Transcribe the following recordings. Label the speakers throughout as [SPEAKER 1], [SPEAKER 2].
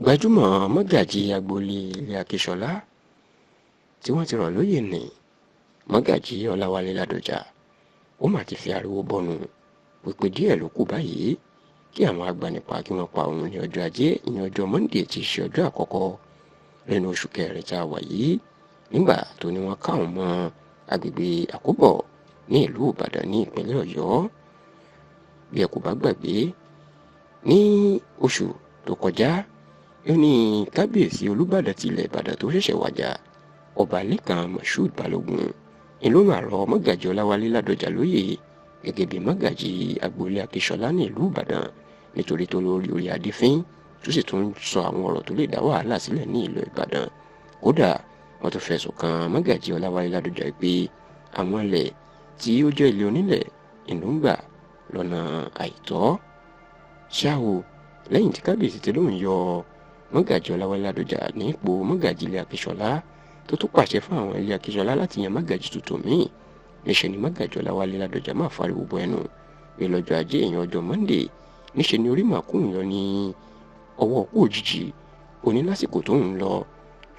[SPEAKER 1] gbajúmọ̀ mọ́gàjí agboolé ilé Akínsọlá tí wọ́n ti rọ̀ lóyè ní mọ́gàjí Ọláwálé Ládọjà ó mà ti fi ariwo bọnu pípé díẹ̀ ló kù báyìí kí àwọn agbanipa kí wọ́n pa òun ní ọjọ́ ajé ìyẹn ọjọ́ Monday tí í ṣe ọjọ́ àkọ́kọ́ nínú oṣù kẹrin tá a wà yìí nígbà tó ní wọ́n ká òun mọ́ agbègbè Àkóbọ̀ ní ìlú Ìbàdàn ní ìpínlẹ̀ Ọ̀yọ́. Bí ẹ kò bá gbàgbé, ní oṣù tó kọjá ó ní kábíyèsí Olúbàdàn tilẹ̀ Ìbàdàn tó ṣẹ̀ṣẹ̀ wàjà ọba Lékan Moshood Balógun ni ló máa rọ mọ́gàjí Ọláwálé Ládọjà lóyè gẹ́gẹ́ bí mọ́gàjí agboolé Akínsọlá ní ìlú Ìbàdàn nítorí tó lórí orí adífín tó sì tún sọ àwọn ọ̀rọ̀ tó lè dá wàhálà sílẹ̀ ní ìlú Ìbàdàn. Kódà wọ́n tún fẹ̀sùn kan mọ́gàjí Ọláwálé Ládọjà pé àwọn ilẹ̀ tí ó jẹ́ ilé onílẹ̀ ìlú ń gbà lọ́nà àìtọ́. Ṣá o, lẹ́yìn tí kábíyèsí ti lóun yọ mọ́gàjí Ọláwálé Ládọjà ní ipò mọ́gàjí ilé Akínsọlá tó tún pàṣẹ fún àwọn ilé Akínsọlá láti yan mọ́gàjí tuntun míì, níṣẹ́ ni mọ́gàjí Ọláwálé Ládọjà máa fariwo bọ ẹnu pé lọ́jọ́ ajé ìyẹn ọjọ́ Monday níṣẹ́ ni orí màkúùn yọ ní ọwọ́ òkú òjijì òní lásìkò tó ń lọ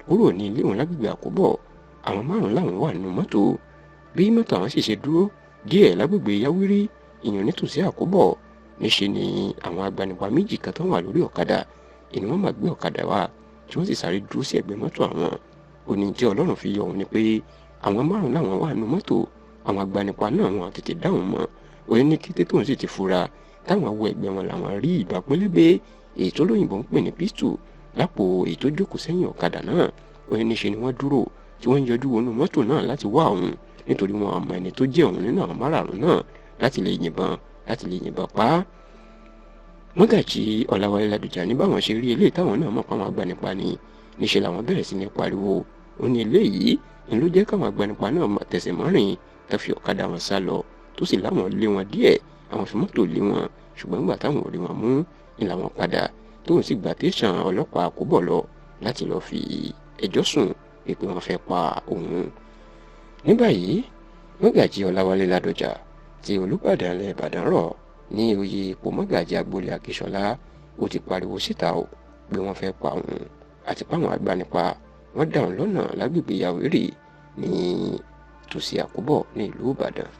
[SPEAKER 1] kúrò ní ilé òun lágbègbè Àkóbọ̀. Àwọn márùn-ún làwọn wà nínú mọ́tò. Bí mọ́tò àwọn sì ṣe dúró díẹ̀ lágbègbè Yáwírí ìyẹn nítòsí Àkóbọ̀, níṣẹ́ ni àwọn agbanipa méjì kan tó wà lórí ọ̀kadà ìní wọ́n máa gbé ọ̀kadà wá tí wọ́n sì sáré dúró sí ẹ̀gbẹ́ mọ́tò àwọn. Ó ní tí Ọlọ́run fi yọ òun ni pé àwọn márùn-ún làwọn wà nínú mọ́tò, àwọn agbanipa náà wọn tètè dá òun mọ̀. Ó ní kété tóun sì ti fura táwọn wo ẹ̀gbẹ́ wọn làwọn rí ìbọn pélébé èyí tó lóyìnbó ń pè ní pistol lápò èyí tó jókòó sẹ́yìn ọ̀kadà náà. Ó ní níṣẹ́ ni wọ́n dúró tí wọ́n ń yọjú wọnú mọ́tò náà láti wá òun nítorí wọn àmọ́ ẹni tó jẹ́ òun nínú àwọn márààrún náà láti lè yìnbọn pa á. Mọ́gàjí Ọláwálé Ládọjà ní báwọn ṣe rí eléyìí táwọn náà mọ̀ pé àwọn agbanipa ni níṣẹ́ làwọn bẹ̀rẹ̀ sí ní pariwo. Ó ní eléyìí ni ló jẹ́ káwọn agbanipa náà tẹsẹ̀ mọ́rìn tó fi ọ̀kadà wọn sá lọ tó sì láwọn lé wọn díẹ̀ àwọn fi mọ́tò lé wọn, ṣùgbọ́n nígbà táwọn ò rí wọn mú ni làwọn padà tóun sì gba tẹ̀sán ọlọ́pàá Àkóbọ̀ lọ láti lọ́ọ́ fi ẹjọ́ sùn pé wọ́n fẹ́ pa òun. Ní báyìí mọ́gàjí Ọláwálé Ládọjà tí Olúbàdàn ilẹ̀ Ìbàdàn rọ̀ ní oyè ipò mọ́gàjí agboolé Akínsọlá ó ti pariwo síta o pé wọ́n fẹ́ pa òun àti páwọn agbanipa wọ́n dá òun lọ́nà lágbègbè Yáwírì ní tòsí Àkóbọ̀ ní ìlú Ìbàdàn.